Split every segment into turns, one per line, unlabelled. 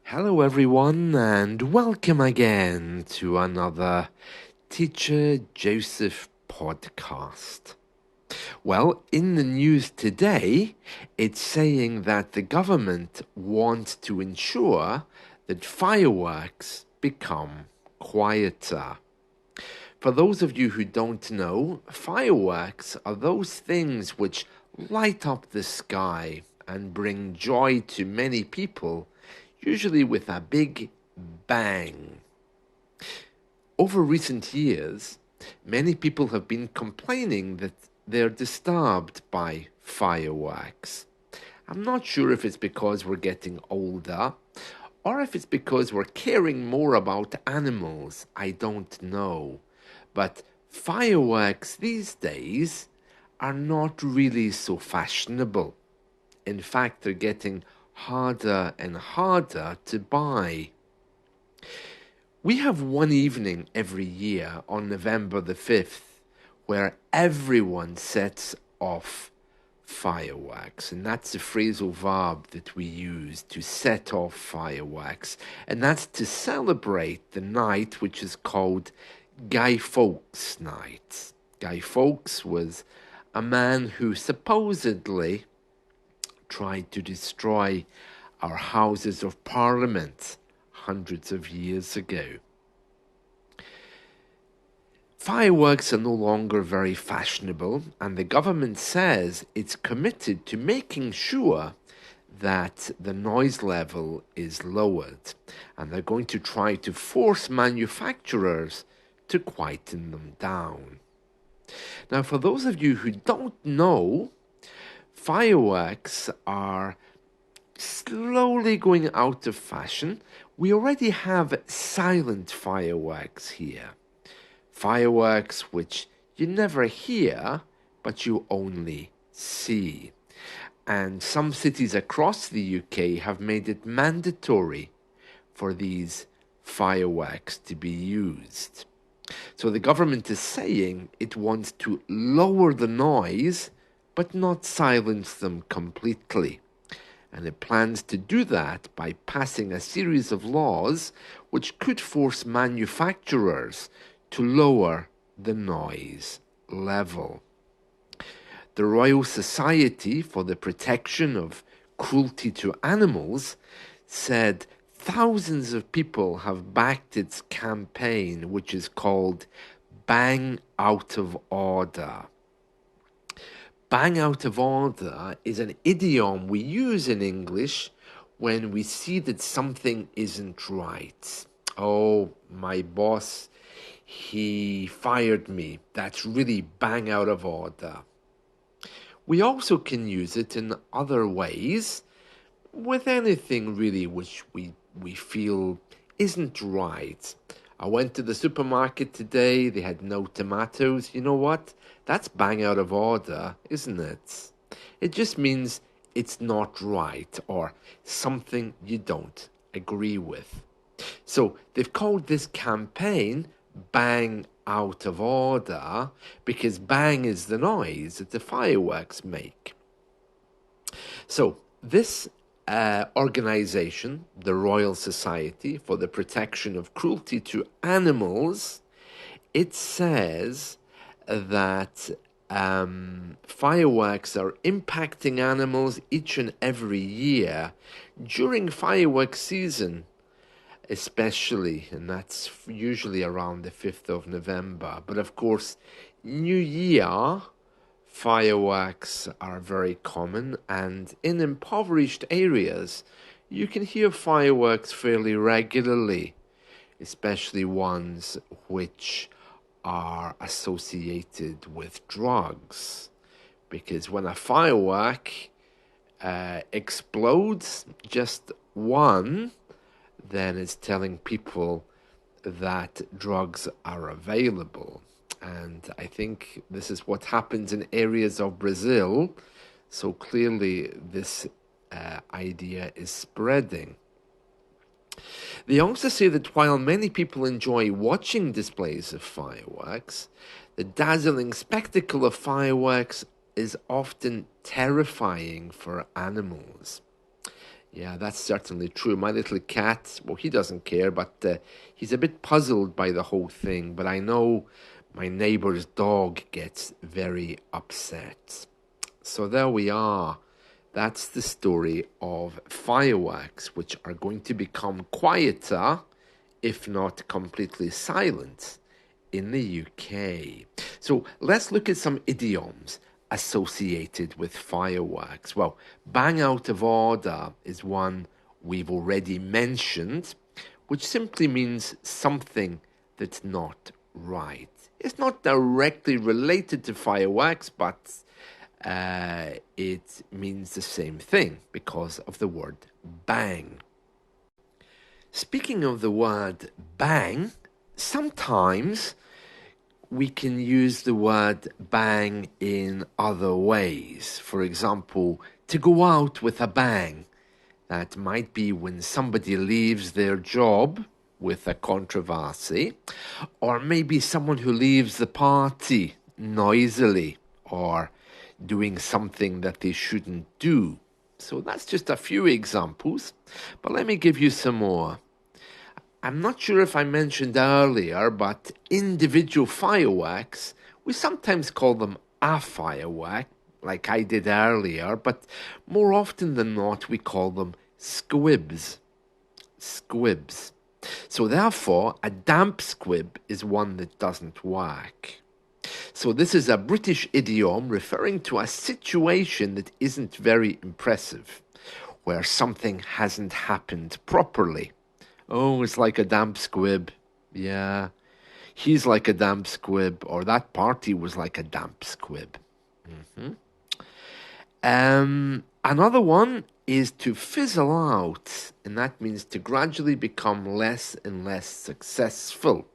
Hello, everyone, and welcome again to another Teacher Joseph podcast. Well, in the news today, it's saying that the government wants to ensure that fireworks become quieter. For those of you who don't know, fireworks are those things which light up the sky and bring joy to many people, usually with a big bang. Over recent years, many people have been complaining that they're disturbed by fireworks. I'm not sure if it's because we're getting older or if it's because we're caring more about animals. I don't know. But fireworks these days are not really so fashionable. In fact, they're getting harder and harder to buy. We have one evening every year on November the 5th where everyone sets off fireworks, and that's the phrasal verb that we use, to set off fireworks, and that's to celebrate the night which is called Guy Fawkes Night. Guy Fawkes was a man who supposedly tried to destroy our Houses of Parliament hundreds of years ago. Fireworks are no longer very fashionable, and the government says it's committed to making sure that the noise level is lowered, and they're going to try to force manufacturers to quieten them down. Now, for those of you who don't know, fireworks are slowly going out of fashion. We already have silent fireworks here. Fireworks which you never hear, but you only see. And some cities across the UK have made it mandatory for these fireworks to be used. So the government is saying it wants to lower the noise, but not silence them completely. And it plans to do that by passing a series of laws which could force manufacturers to lower the noise level. The Royal Society for the Protection of Cruelty to Animals said thousands of people have backed its campaign, which is called Bang Out of Order. Bang out of order is an idiom we use in English when we see that something isn't right. Oh, my boss, he fired me. That's really bang out of order. We also can use it in other ways with anything really which we feel isn't right. I went to the supermarket today, they had no tomatoes. You know what? That's bang out of order, isn't it? It just means it's not right or something you don't agree with. So they've called this campaign Bang Out of Order because bang is the noise that the fireworks make. So this organization, the Royal Society for the Protection of Cruelty to Animals, it says that fireworks are impacting animals each and every year during fireworks season, especially, and that's usually around the 5th of November. But of course, New Year fireworks are very common, and in impoverished areas, you can hear fireworks fairly regularly, especially ones which are associated with drugs. Because when a firework explodes, just one, then it's telling people that drugs are available. And I think this is what happens in areas of Brazil. So clearly this idea is spreading. They also say that while many people enjoy watching displays of fireworks, the dazzling spectacle of fireworks is often terrifying for animals. Yeah, that's certainly true. My little cat, well, he doesn't care, but he's a bit puzzled by the whole thing. But I know my neighbor's dog gets very upset. So there we are. That's the story of fireworks, which are going to become quieter, if not completely silent, in the UK. So let's look at some idioms associated with fireworks. Well, bang out of order is one we've already mentioned, which simply means something that's not right. It's not directly related to fireworks, but it means the same thing because of the word bang. Speaking of the word bang, sometimes we can use the word bang in other ways. For example, to go out with a bang. That might be when somebody leaves their job with a controversy, or maybe someone who leaves the party noisily or doing something that they shouldn't do. So that's just a few examples, but let me give you some more. I'm not sure if I mentioned earlier, but individual fireworks, we sometimes call them a firework, like I did earlier, but more often than not, we call them squibs. Squibs. So therefore, a damp squib is one that doesn't work. So this is a British idiom referring to a situation that isn't very impressive, where something hasn't happened properly. Oh, it's like a damp squib. Yeah, he's like a damp squib, or that party was like a damp squib. Another one is to fizzle out, and that means to gradually become less and less successful.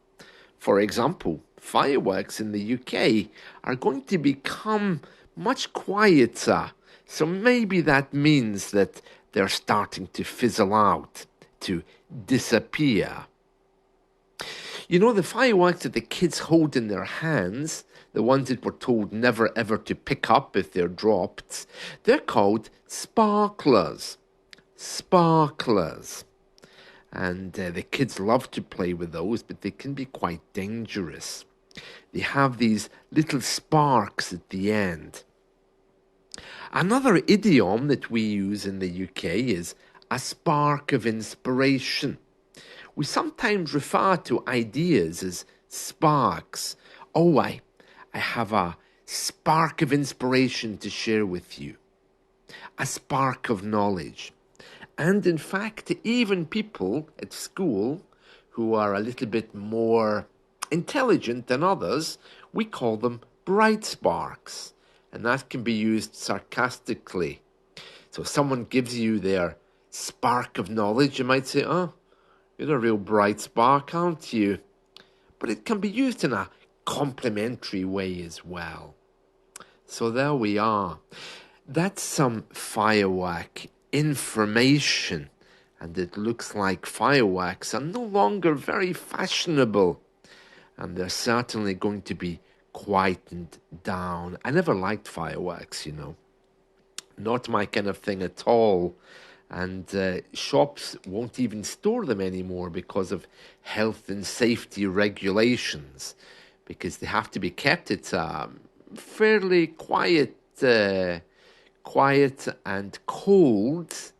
For example, fireworks in the UK are going to become much quieter, so maybe that means that they're starting to fizzle out, to disappear. You know, the fireworks that the kids hold in their hands, the ones that we're told never ever to pick up if they're dropped, they're called sparklers. Sparklers. And the kids love to play with those, but they can be quite dangerous. They have these little sparks at the end. Another idiom that we use in the UK is a spark of inspiration. We sometimes refer to ideas as sparks. Oh, I have a spark of inspiration to share with you. A spark of knowledge. And in fact, even people at school who are a little bit more intelligent than others, we call them bright sparks. And that can be used sarcastically. So someone gives you their spark of knowledge, you might say, oh, you're a real bright spark, aren't you? But it can be used in a complimentary way as well. So there we are. That's some firework information. And it looks like fireworks are no longer very fashionable. And they're certainly going to be quietened down. I never liked fireworks, you know. Not my kind of thing at all. And shops won't even store them anymore because of health and safety regulations, because they have to be kept at a fairly quiet and cold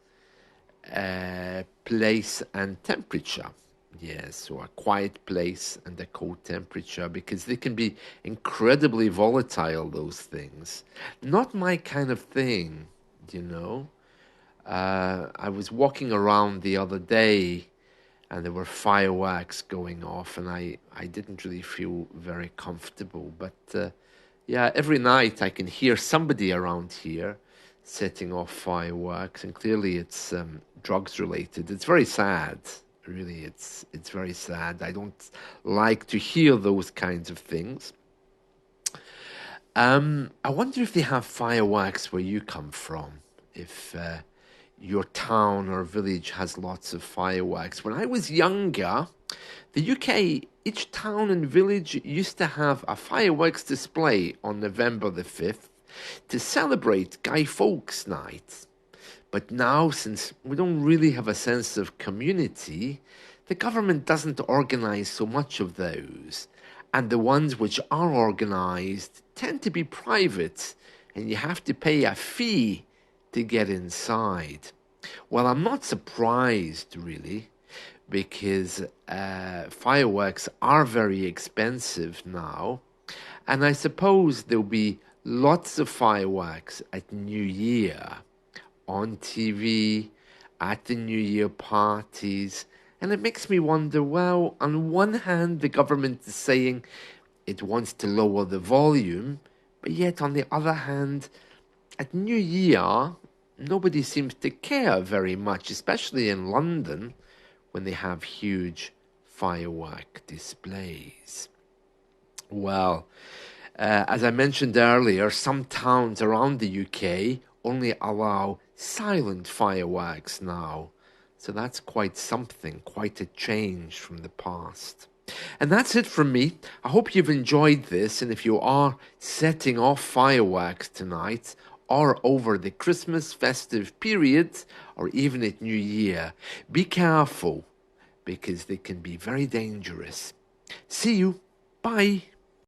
place and temperature. Yes, so a quiet place and a cold temperature, because they can be incredibly volatile, those things. Not my kind of thing, you know. I was walking around the other day and there were fireworks going off, and I didn't really feel very comfortable. But yeah, every night I can hear somebody around here setting off fireworks, and clearly it's drugs related. It's very sad. Really, it's very sad. I don't like to hear those kinds of things. I wonder if they have fireworks where you come from. If your town or village has lots of fireworks. When I was younger, the UK, each town and village used to have a fireworks display on November the 5th to celebrate Guy Fawkes Night. But now, since we don't really have a sense of community, the government doesn't organize so much of those. And the ones which are organized tend to be private, and you have to pay a fee to get inside. Well, I'm not surprised, really, because fireworks are very expensive now. And I suppose there'll be lots of fireworks at New Year, on TV, at the New Year parties. And it makes me wonder, well, on one hand, the government is saying it wants to lower the volume, but yet on the other hand, at New Year, nobody seems to care very much, especially in London, when they have huge firework displays. Well, as I mentioned earlier, some towns around the UK only allow silent fireworks now. So that's quite something, quite a change from the past. And that's it from me. I hope you've enjoyed this, and if you are setting off fireworks tonight, or over the Christmas festive period, or even at New Year, be careful, because they can be very dangerous. See you. Bye.